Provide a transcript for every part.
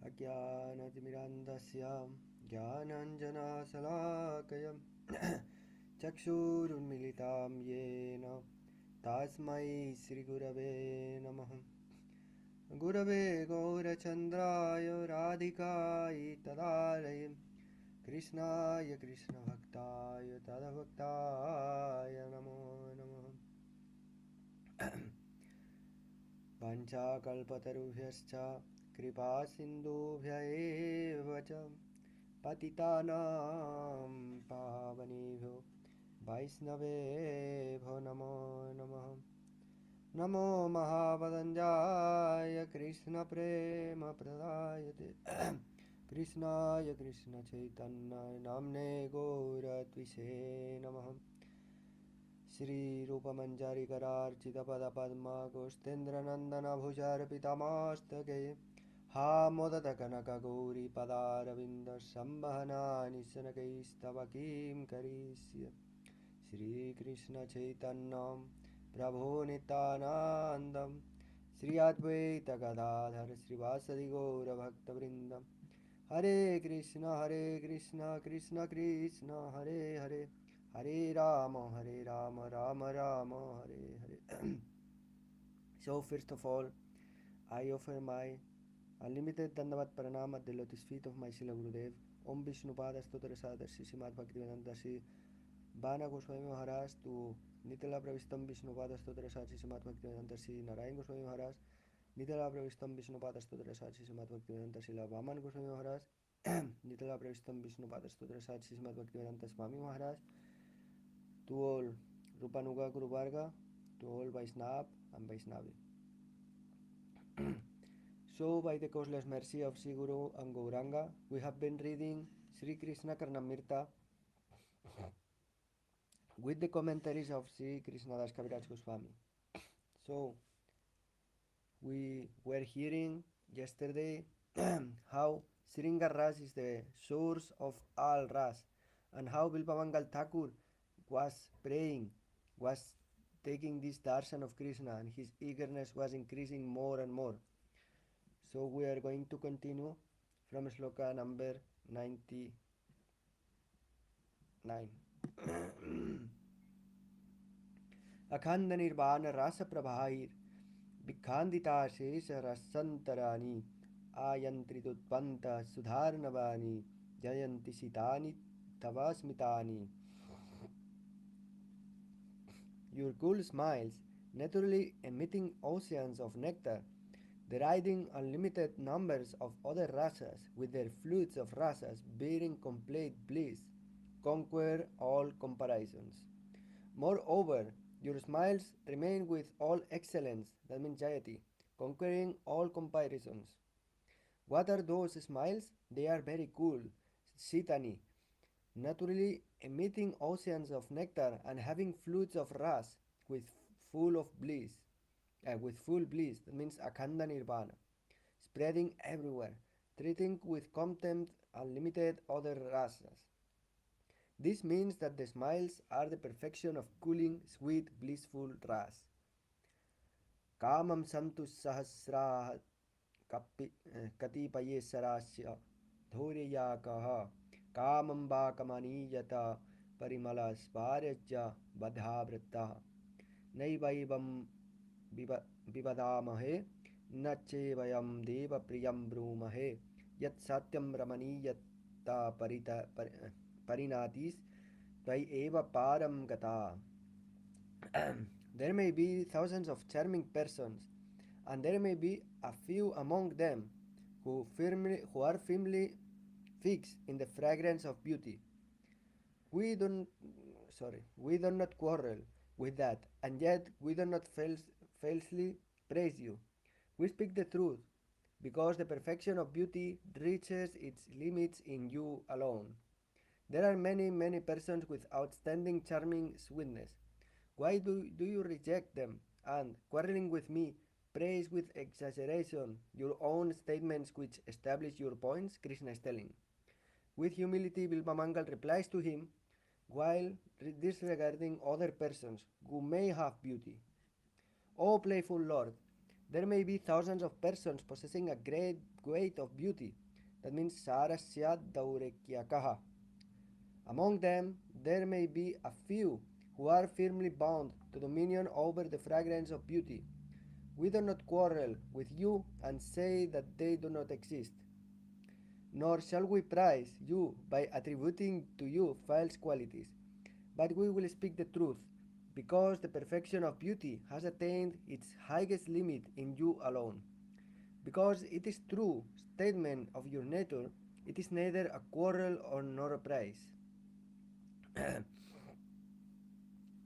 अज्ञानतिमिरान्धस्य ज्ञानाञ्जनशलाकया चक्षुरुन्मिलितं येन तस्मै श्रीगुरवे नमः। गुरवे गौरचन्द्राय राधिकाय तदालये कृष्णाय कृष्णभक्ताय तद्भक्ताय नमो नमः। पञ्चाकल्पतरुभ्यश्च कृपासिन्धुभ्य एव च पतितानां पावनेभ्यो वैष्णवेभ्यो नमो नमः। नमो महावदञ्जाय कृष्णप्रेमप्रदायते कृष्णाय कृष्णचैतन्याय नाम्ने गौरत्विषे नमः। श्रीरूपमञ्जरीकरार्चितपदपद्मा गोष्ठेन्द्रनन्दनभुजार्पितमस्तके हा मोदतकनकगौरीपदारविन्दसंवहनानि शनकैस्तव किं करिष्ये। श्रीकृष्णचैतन्यं प्रभो नित्यानन्दं श्री अद्वैतगदाधर श्रीवासदि गौरभक्तवृन्दं। हरे Krishna Krishna Krishna Hare Hare, Hare Rama, Rama Rama, Hare Hare. So first of all, I offer my unlimited Dandavat Pranam at the lotus feet of my Śrīla Gurudev. Om Vishnupada Stotra Sadarshi Srimad Bhaktivedanta Sri Bana Gosvami Maharaj to Nitala Pravistam Vishnupada Stotra Sadarshi Srimad Bhaktivedanta Sri Narayan Gosvami Maharaj, Nitala Pravistam Vishnupada Stotra Sadarshi Srimad Bhaktivedanta Sri Vaman Gosvami Maharaj, Nitala Pravistam Vishnupada Stotra Sadarshi Srimad Bhaktivedanta Swami Maharaj, to all Rupanuga Guru Varga, to all Vaishnava and Vaishnavi. So, by the causeless mercy of Sri Guru and Gauranga, we have been reading Śrī Kṛṣṇa Karṇāmṛta with the commentaries of Śrī Kṛṣṇadasa Kavirāja Gosvāmī. So, we were hearing yesterday how Sringa Ras is the source of all Ras, and how Bilpamangal Thakur was praying, was taking this darshan of Krishna, and his eagerness was increasing more and more. So we are going to continue from sloka number 99. Akhanda nirvana rasa prabhahir vikhandita shesha rasantarani ayantri tutpanta sudharnavani jayanti sitani tavasmitani. Your cool smiles, naturally emitting oceans of nectar, deriding unlimited numbers of other rasas with their flutes of rasas bearing complete bliss, conquer all comparisons. Moreover, your smiles remain with all excellence, that means jayati, conquering all comparisons. What are those smiles? They are very cool, sitani, naturally emitting oceans of nectar and having flutes of ras with full of bliss, with full bliss, that means akhanda nirvana, spreading everywhere, treating with contempt unlimited other rasas. This means that the smiles are the perfection of cooling, sweet, blissful ras. Kamam santu sahasraha katipaye sarasya dhoriyakaha कामं वा कमनीयता परिमलस्वार्यज्य बधावृत्ता नैवैवं विवदामहे न चेवयं देवप्रियं ब्रूमहे यत् सत्यं रमणीयता परिणातिस् त्वयि एव पारं गता. There may be thousands of charming persons, and there may be a few among them who are firmly fixed in the fragrance of beauty. We do not quarrel with that, and yet we do not falsely praise you. We speak the truth, because the perfection of beauty reaches its limits in you alone. There are many, many persons with outstanding charming sweetness. Why do you reject them, and, quarreling with me, praise with exaggeration your own statements which establish your points? Krishna is telling. With humility, Bilpamangal replies to him, while disregarding other persons who may have beauty. O playful Lord, There may be thousands of persons possessing a great weight of beauty. That means Sarasya Daurekyakaha. Among them, there may be a few who are firmly bound to dominion over the fragrance of beauty. We do not quarrel with you and say that they do not exist, nor shall we praise you by attributing to you false qualities, but we will speak the truth, because the perfection of beauty has attained its highest limit in you alone. Because it is true statement of your nature, it is neither a quarrel nor a praise.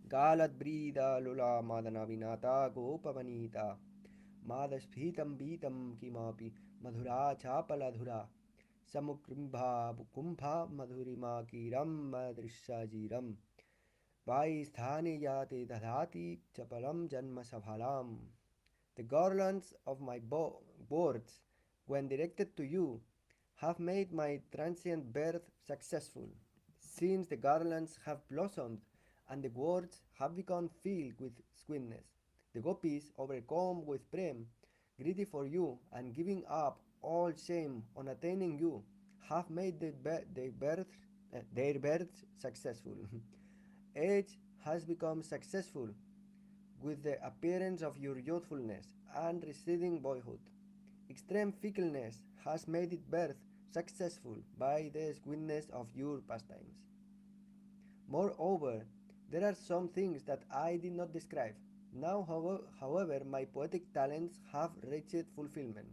Galadbrida lula madana vinata gopavanita madashpitam beatam kimapi madhura chapaladhura samukrimbha kumbha madhurima kiram madrishajiram vaisthani yate dadhati chapalam janma sabhalam. The garlands of my words, when directed to you, have made my transient birth successful. Since the garlands have blossomed and the words have become filled with sweetness, the gopis, overcome with prem, greedy for you and giving up all shame on attaining you, have made their birth successful. Age has become successful with the appearance of your youthfulness and receding boyhood. Extreme fickleness has made its birth successful by the sweetness of your pastimes. Moreover, there are some things that I did not describe. Now, however, my poetic talents have reached fulfillment.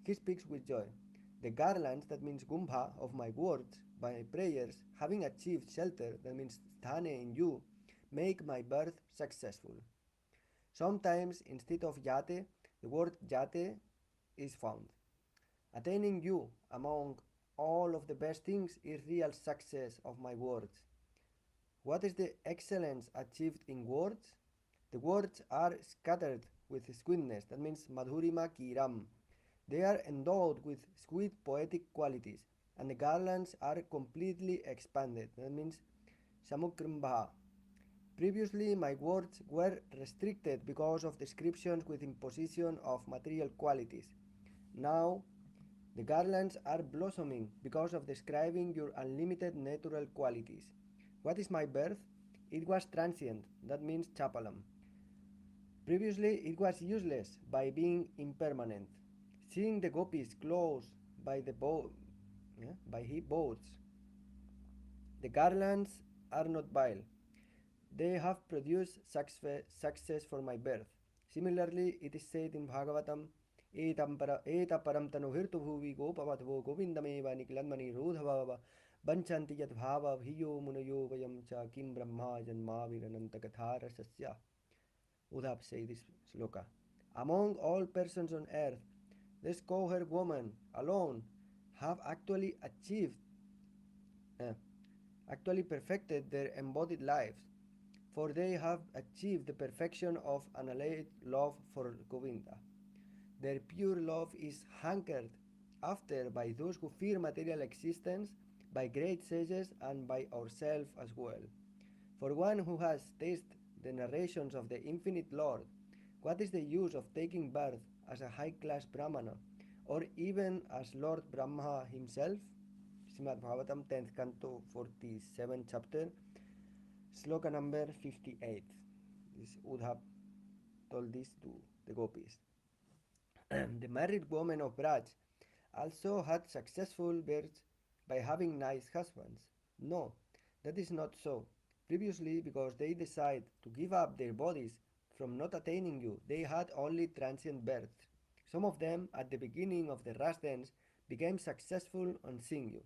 He speaks with joy. The garlands, that means gumbha, of my words, my prayers, having achieved shelter, that means sthane in you, make my birth successful. Sometimes, instead of yate, the word yate is found. Attaining you among all of the best things is real success of my words. What is the excellence achieved in words? The words are scattered with sweetness, that means madhurima kiram. They are endowed with sweet poetic qualities, and the garlands are completely expanded, that means samukrimbha. Previously, my words were restricted because of descriptions with imposition of material qualities. Now, the garlands are blossoming because of describing your unlimited natural qualities. What is my birth? It was transient, that means chapalam. Previously, it was useless by being impermanent. Seeing the gopis close by by his boats, the garlands are not vile. They have produced success for my birth. Similarly, it is said in Bhagavatam, Eta param tanu hirtu bhuvi gopavadho govindameva nikladmani rodhavava banchanti yat bhava bhiyo munayo vayam cha kim brahma janma virananta kathara sasya. Udhap say this sloka. Among all persons on earth, this cowherd woman alone have uh, actually perfected their embodied lives, for they have achieved the perfection of unalloyed love for Govinda. Their pure love is hankered after by those who fear material existence, by great sages, and by ourselves as well. For one who has tasted the narrations of the infinite Lord, what is the use of taking birth as a high-class Brahmana, or even as Lord Brahma himself? Srimad Bhagavatam 10th Canto 47th chapter, sloka number 58. This Udhap told this to the gopis. The married women of Braj also had successful births by having nice husbands. No, that is not so. Previously, because they decide to give up their bodies from not attaining you, they had only transient births. Some of them, at the beginning of the Ras dance, became successful on seeing you.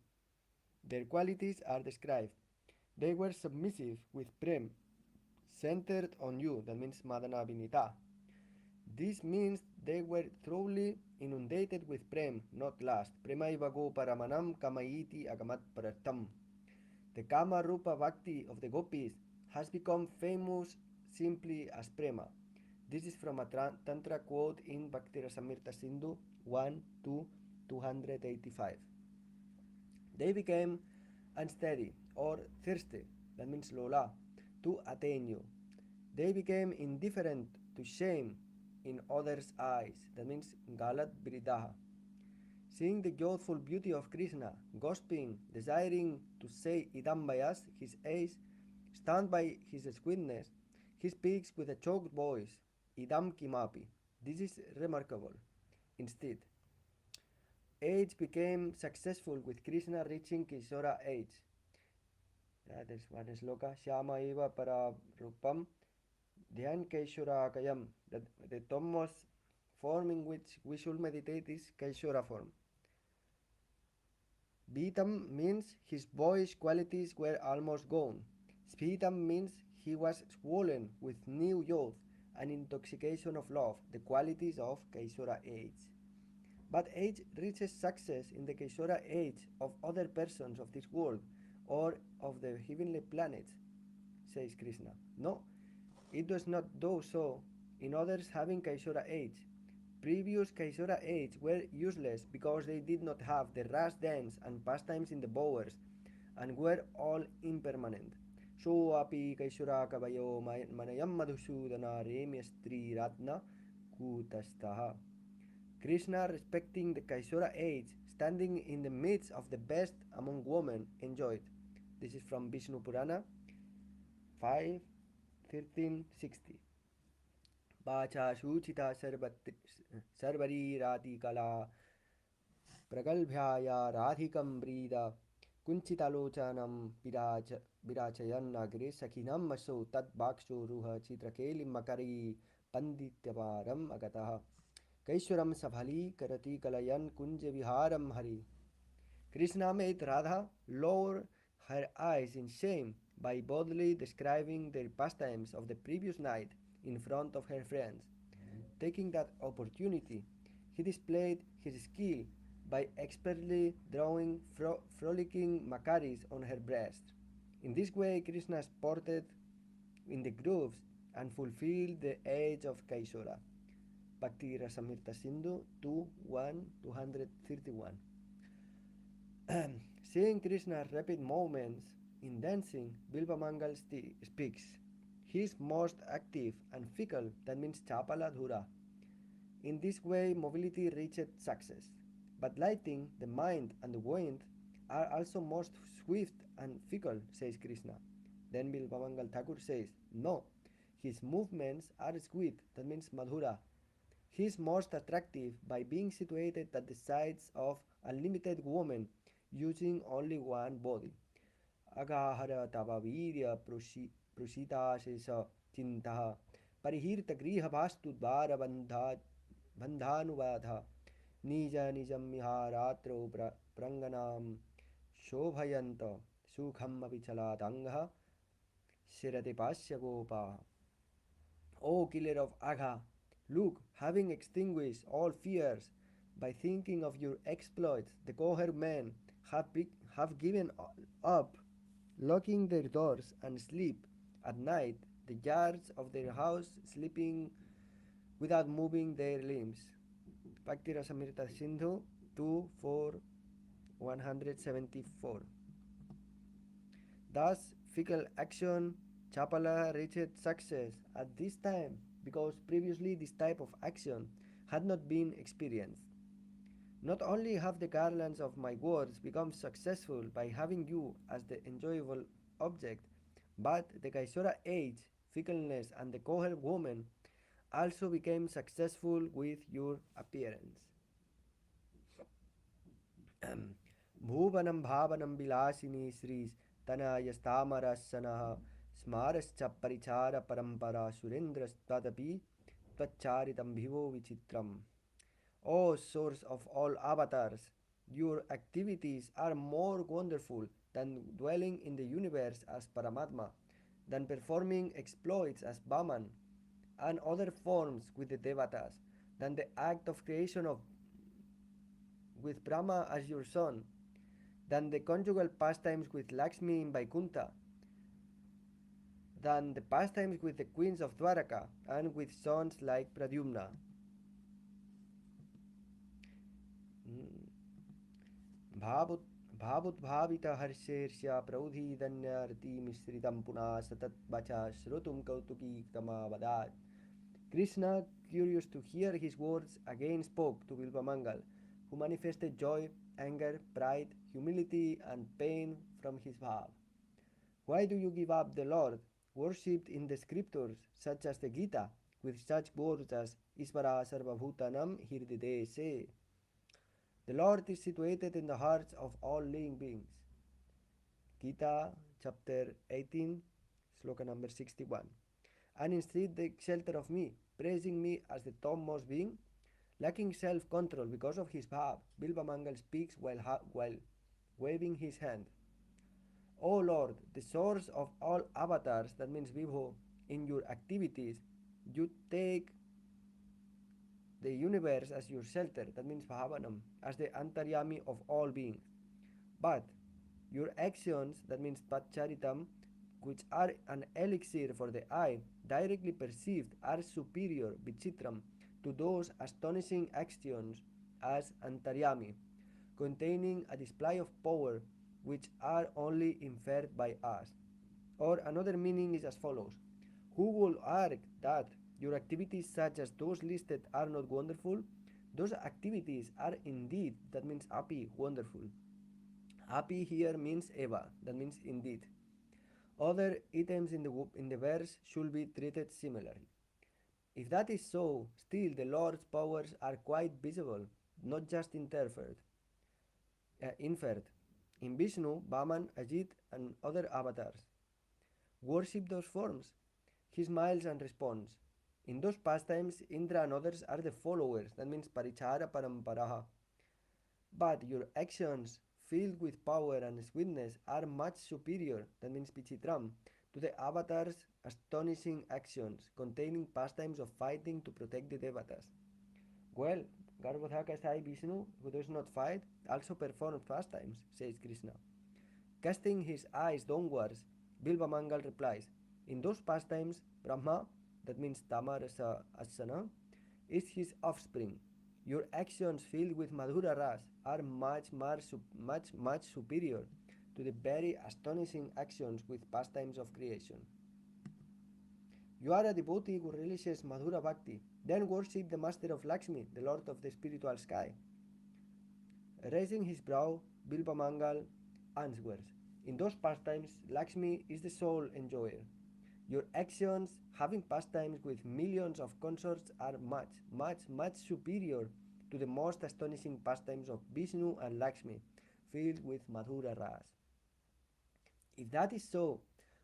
Their qualities are described. They were submissive with prem, centered on you, that means madana vinita. This means they were thoroughly inundated with prem, not lust. Premaivago paramanam kamaiti agamat paratam. The Kama Rupa Bhakti of the gopis has become famous simply as prema. This is from a Tantra quote in Bhakti Rasamrita Sindhu 1 to 285. They became unsteady or thirsty, that means lola, to attain you. They became indifferent to shame in others' eyes. That means Galat Bridaha. Seeing the youthful beauty of Krishna, gossiping, desiring to say idam bayas, his age, stand by his sweetness, he speaks with a choked voice, idam kimapi. This is remarkable. Instead, age became successful with Krishna reaching Kishora age. That is one sloka. Shyama eva para rupam dhyan Kaishorakayam. The topmost form in which we should meditate is Kaishora form. Vitam means his boyish qualities were almost gone. Spitam means he was swollen with new youth and intoxication of love, the qualities of Kaishora age. But age reaches success in the Kaishora age of other persons of this world or of the heavenly planets, says Krishna. No, it does not do so in others having Kaishora age. Previous Kaishora age were useless because they did not have the rash dance and pastimes in the bowers and were all impermanent. So api Kaishora kavayo manayam madhusudana remya stri ratna kutastaha. Krishna, respecting the Kaishora age, standing in the midst of the best among women, enjoyed. This is from Vishnu Purana 5:13-60. Vacha Shuchita Sarvari Rati Kala Pragalbhyaya Radhikam Brida Kunchitalochanam Virachayan Nagre Sakhinam Maso Tat Baksho Ruha Chitrakelim Makari Pandityaparam Agataha Kaishwaram Sabhali Karati Kalayan Kunja Viharam Hari. Krishna made Radha lower her eyes in shame by boldly describing the pastimes of the previous night in front of her friends. Taking that opportunity, he displayed his skill by expertly drawing frolicking makaris on her breast. In this way, Krishna sported in the grooves and fulfilled the age of Kaishora. Bhakti Rasamrita Sindhu 2:1-231. Seeing Krishna's rapid movements in dancing, Bilvamangal speaks. He is most active and fickle, that means Chapala Dhura. In this way, mobility reached success. But lighting, the mind, and the wind are also most swift and fickle, says Krishna. Then Bilvamangal Thakur says, no, his movements are sweet, that means Madhura. He is most attractive by being situated at the sides of unlimited women using only one body. Agahara Tavavirya Prusita Shesa Chintaha Parihirta Griha Vastu Dvara Bandhanuvadha Nija Nijam Miharatro Pranganam Shobhayanta Sukham Avichalatanga Shirate Pasya Gopa. O killer of Agha, look, having extinguished all fears by thinking of your exploits, the cohort men have given up locking their doors and sleep at night, the yards of their house sleeping without moving their limbs. Bhakti Rasamrita Sindhu 2:174. Thus, fickle action, Chapala reached success at this time because previously this type of action had not been experienced. Not only have the garlands of my words become successful by having you as the enjoyable object, but the Kaishora age, fickleness, and the cohort woman also became successful with your appearance. Bhuvanam bhavanam vilasini Sri Tanayastamarassanaha Smarascha parichara parampara surendras tadapi tvacharitam bhivo vichitram. O source of all avatars, your activities are more wonderful than dwelling in the universe as Paramatma, than performing exploits as Vaman and other forms with the Devatas, than the act of creation with Brahma as your son, than the conjugal pastimes with Lakshmi in Vaikuntha, than the pastimes with the queens of Dwaraka and with sons like Pradyumna. Bhavutbhavita harshersya praudhidanyarti misritam puna satat vacha shrutum kautuki kama vadat Krishna, curious to hear his words, again spoke to Bilvamangal, who manifested joy, anger, pride, humility, and pain from his bhav. Why do you give up the Lord, worshipped in the scriptures, such as the Gita, with such words as Isvara Sarvabhutanam Hirdide Se? The Lord is situated in the hearts of all living beings. Gita chapter 18, sloka number 61. And instead they shelter of me, praising me as the topmost being, lacking self-control because of his bhav, Bilvamangal speaks while waving his hand. O Lord, the source of all avatars, that means Vibho, in your activities, you take the universe as your shelter, that means Bhavanam, as the Antaryami of all beings. But your actions, that means Tatcharitam, which are an elixir for the eye, directly perceived, are superior, Vichitram, to those astonishing actions as Antaryami, containing a display of power which are only inferred by us. Or another meaning is as follows: who will argue that your activities such as those listed are not wonderful? Those activities are indeed, that means api, wonderful. Api here means eva, that means indeed. Other items in the verse should be treated similarly. If that is so, still the Lord's powers are quite visible, not just inferred. In Vishnu, Vaman, Ajit, and other avatars. Worship those forms. He smiles and responds. In those pastimes, Indra and others are the followers, that means Parichara Paramparaha. But your actions, filled with power and sweetness, are much superior, that means Pichitram, to the avatars' astonishing actions, containing pastimes of fighting to protect the devatas. Well, Garbhodhaka Sai Vishnu, who does not fight, also performs pastimes, says Krishna. Casting his eyes downwards, Bilvamangal replies, in those pastimes, Brahma, that means Tamarasa Asana, is his offspring. Your actions filled with Madhura Ras are much superior to the very astonishing actions with pastimes of creation. You are a devotee who relishes Madhura Bhakti, then worship the master of Lakshmi, the lord of the spiritual sky. Raising his brow, Bilvamangal answers, in those pastimes, Lakshmi is the sole enjoyer. Your actions, having pastimes with millions of consorts, are much superior to the most astonishing pastimes of Vishnu and Lakshmi, filled with Madhura Ras. If that is so,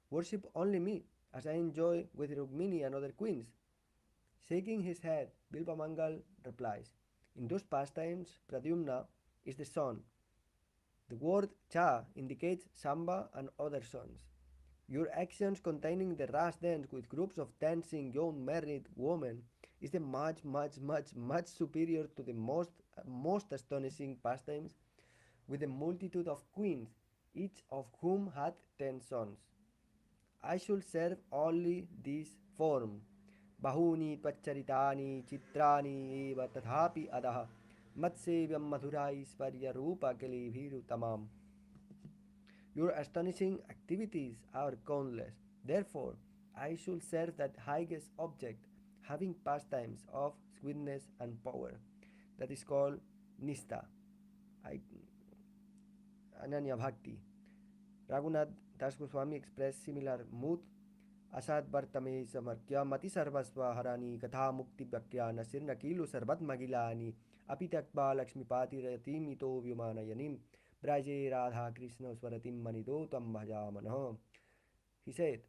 worship only me, as I enjoy with Rukmini and other queens. Shaking his head, Bilvamangal replies, in those pastimes, Pradyumna is the son. The word Cha indicates Samba and other sons. Your actions containing the ras dance with groups of dancing young married women is the much superior to the most astonishing pastimes with a multitude of queens, each of whom had 10 sons. I should serve only this form. Bahuni tvacharitani chitrani eva tathapi adaha matsevyam madhura isvarya rupa kalibhiru tamam. Your astonishing activities are countless. Therefore, I should serve that highest object, having pastimes of sweetness and power. That is called Nista, Ananya Bhakti. Raghunath Das Goswami expressed similar mood. Asad Vartame Samarkya Mati Sarvasva Harani Katha Mukti Bhakyana Sirna Kilu Sarvat Magilani Apitakba Lakshmipati Ratimito Vyumana Yanim Braje Radha Krishna Swaratim Manido Tam Bhajamana. He said,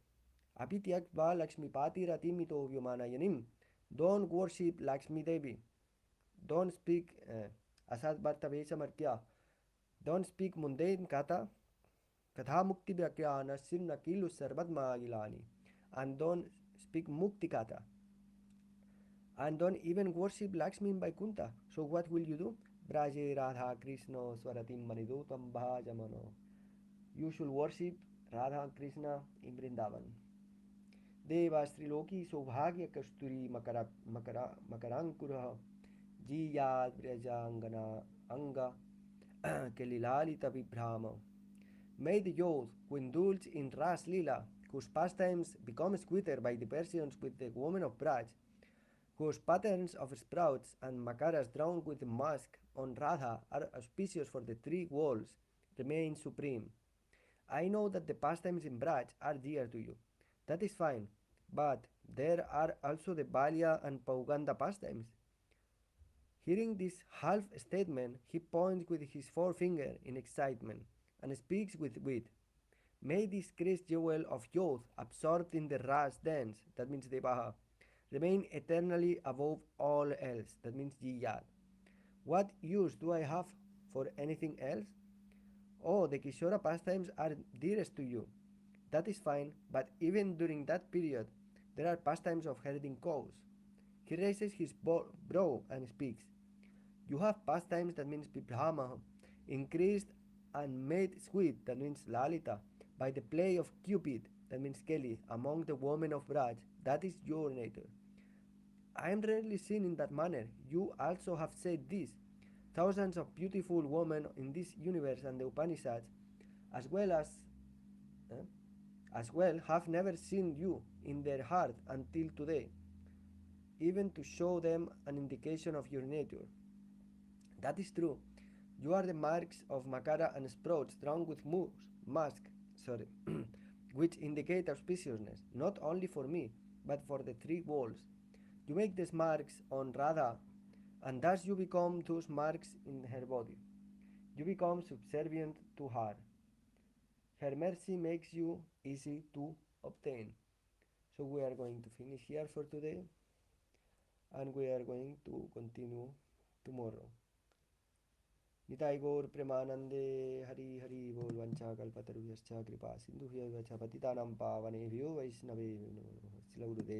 Apityakva Lakshmipati Ratimito Vyumana Yanim. Don't worship Lakshmi Devi. Don't speak Asad Vartame Samarkya. Don't speak mundane Katha Mukti Bhakyana Sirna Kilu Sarvat Magilani. And don't speak Mukti Katha. And don't even worship Lakshmi in Vaikuntha. So what will you do? Braje Radha Krishna Swaratim Manidotam Bhajamano. You should worship Radha and Krishna in Vrindavan. Deva Striloki Sobhagya Kasturi Makarankuraha Jiyad Vrajangana Anga Kelilalita Vibhrama. May the youth who indulge in Ras Lila, whose pastimes become sweeter by diversions with the woman of Braj, whose patterns of sprouts and makaras drawn with musk on Radha are auspicious for the three worlds, remain supreme. I know that the pastimes in Braj are dear to you. That is fine, but there are also the Balya and Pauganda pastimes. Hearing this half statement, he points with his forefinger in excitement and speaks with wit. May this Christ jewel of youth, absorbed in the Ras dance, that means Devaha, remain eternally above all else, that means Jiyat. What use do I have for anything else? Oh, the Kishora pastimes are dearest to you. That is fine, but even during that period, there are pastimes of herding cows. He raises his brow and speaks. You have pastimes, that means Bibhrama, increased and made sweet, that means Lalita, by the play of Cupid, that means Kelly, among the women of Braj. That is your nature. I am rarely seen in that manner. You also have said this. Thousands of beautiful women in this universe and the Upanishads, as well as eh, as well, have never seen you in their heart until today, even to show them an indication of your nature. That is true. You are the marks of Makara and sprouts drawn with musk, sorry, which indicate auspiciousness, not only for me, but for the three worlds. You make these marks on Radha, and thus you become those marks in her body. You become subservient to her. Her mercy makes you easy to obtain. So we are going to finish here for today, and we are going to continue tomorrow. Nitai गौर प्रेमानंदे हरि हरि बोल वंचा कल्पतरुभ्यश्च कृपा सिंधुभ्यश्च पतितानां पावनेभ्यो वैष्णवेभ्यो नमः। श्रील गुरुदेव।